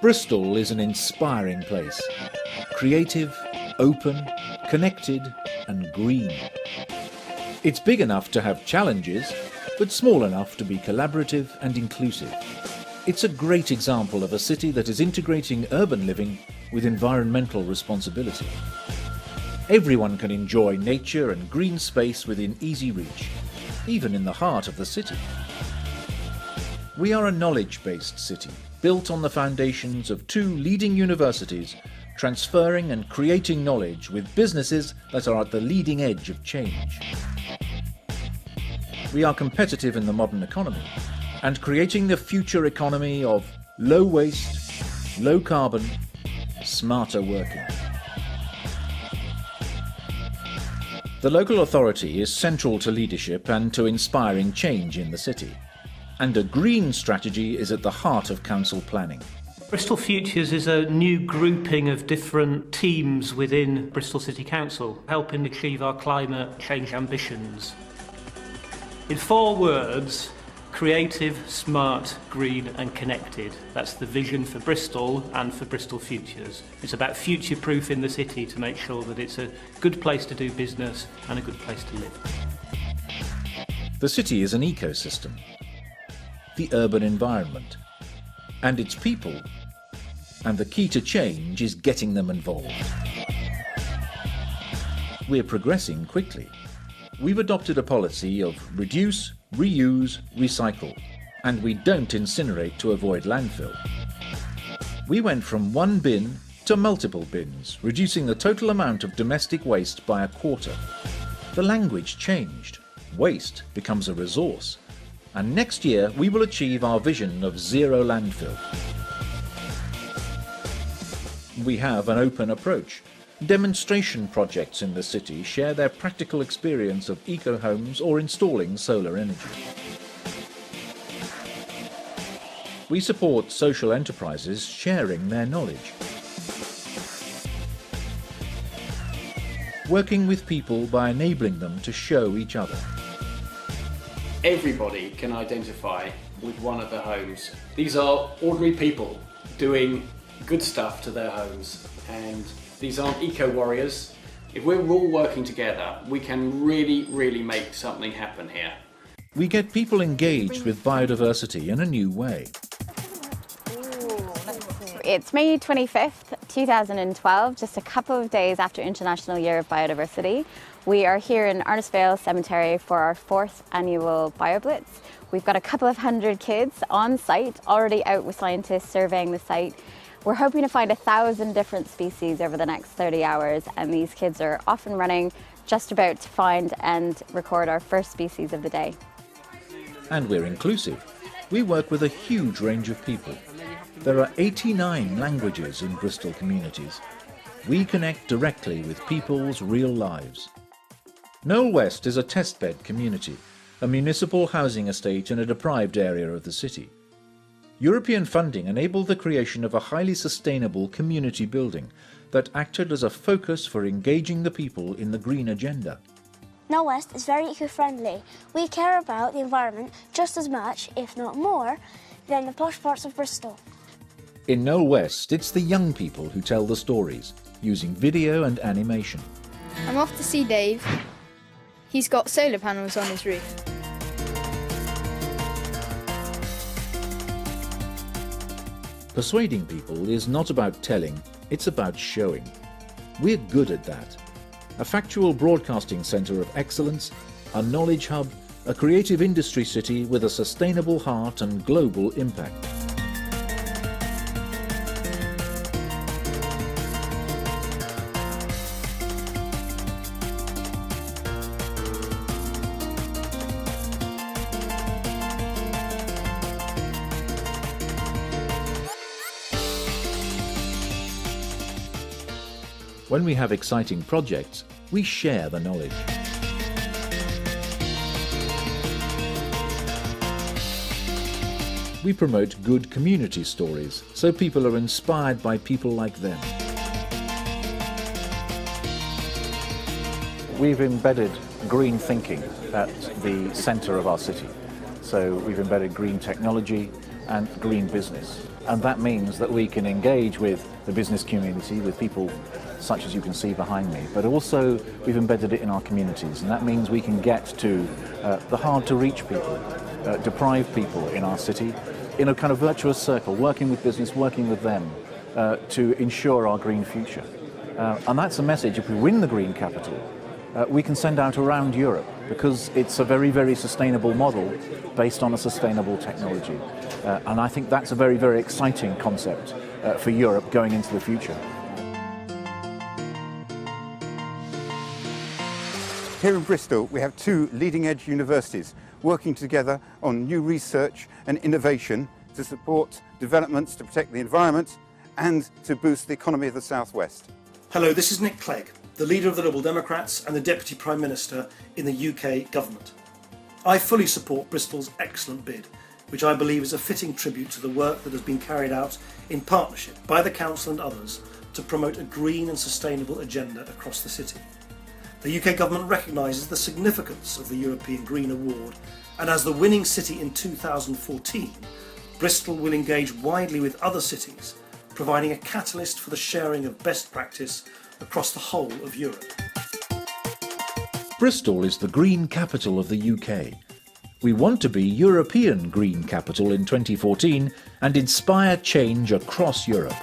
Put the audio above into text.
Bristol is an inspiring place. Creative, open, connected and green. It's big enough to have challenges, but small enough to be collaborative and inclusive. It's a great example of a city that is integrating urban living with environmental responsibility. Everyone can enjoy nature and green space within easy reach, even in the heart of the city. We are a knowledge-based city, built on the foundations of 2 leading universities, transferring and creating knowledge with businesses that are at the leading edge of change. We are competitive in the modern economy and creating the future economy of low waste, low carbon, smarter working. The local authority is central to leadership and to inspiring change in the city. And a green strategy is at the heart of council planning. Bristol Futures is a new grouping of different teams within Bristol City Council, helping achieve our climate change ambitions. In 4 words, creative, smart, green and connected. That's the vision for Bristol and for Bristol Futures. It's about future-proofing the city to make sure that it's a good place to do business and a good place to live. The city is an ecosystem, the urban environment, and its people, and the key to change is getting them involved. We're progressing quickly. We've adopted a policy of reduce, reuse, recycle, and we don't incinerate to avoid landfill. We went from 1 bin to multiple bins, reducing the total amount of domestic waste by 1/4. The language changed. Waste becomes a resource. And next year we will achieve our vision of zero landfill. We have an open approach. Demonstration projects in the city share their practical experience of eco-homes or installing solar energy. We support social enterprises sharing their knowledge. Working with people by enabling them to show each other. Everybody can identify with one of the homes. These are ordinary people doing good stuff to their homes, and these aren't eco-warriors. If we're all working together, we can really make something happen here. We get people engaged with biodiversity in a new way. It's May 25th, 2012, just a couple of days after International Year of Biodiversity. We are here in Arnisvale Cemetery for our 4th annual BioBlitz. We've got a couple of 100 kids on site, already out with scientists surveying the site. We're hoping to find 1,000 different species over the next 30 hours, and these kids are off and running, just about to find and record our first species of the day. And we're inclusive. We work with a huge range of people. There are 89 languages in Bristol communities. We connect directly with people's real lives. Knowle West is a testbed community, a municipal housing estate in a deprived area of the city. European funding enabled the creation of a highly sustainable community building that acted as a focus for engaging the people in the green agenda. Knowle West is very eco-friendly. We care about the environment just as much, if not more, than the posh parts of Bristol. In Knowle West, it's the young people who tell the stories, using video and animation. I'm off to see Dave. He's got solar panels on his roof. Persuading people is not about telling, it's about showing. We're good at that. A factual broadcasting centre of excellence, a knowledge hub, a creative industry city with a sustainable heart and global impact. When we have exciting projects, we share the knowledge. We promote good community stories, so people are inspired by people like them. We've embedded green thinking at the centre of our city. So we've embedded green technology, and green business. And that means that we can engage with the business community, with people such as you can see behind me, but also we've embedded it in our communities, and that means we can get to the hard-to-reach people, deprived people in our city, in a kind of virtuous circle, working with business, working with them to ensure our green future. And that's a message, if we win the Green Capital, we can send out around Europe, because it's a very, very sustainable model based on a sustainable technology. And I think that's a very, very exciting concept for Europe going into the future. Here in Bristol, we have two leading-edge universities working together on new research and innovation to support developments to protect the environment and to boost the economy of the South West. Hello, this is Nick Clegg, the leader of the Liberal Democrats and the Deputy Prime Minister in the UK Government. I fully support Bristol's excellent bid, which I believe is a fitting tribute to the work that has been carried out in partnership by the Council and others to promote a green and sustainable agenda across the city. The UK Government recognises the significance of the European Green Award, and as the winning city in 2014, Bristol will engage widely with other cities, providing a catalyst for the sharing of best practice across the whole of Europe. Bristol is the green capital of the UK. We want to be European Green Capital in 2014 and inspire change across Europe.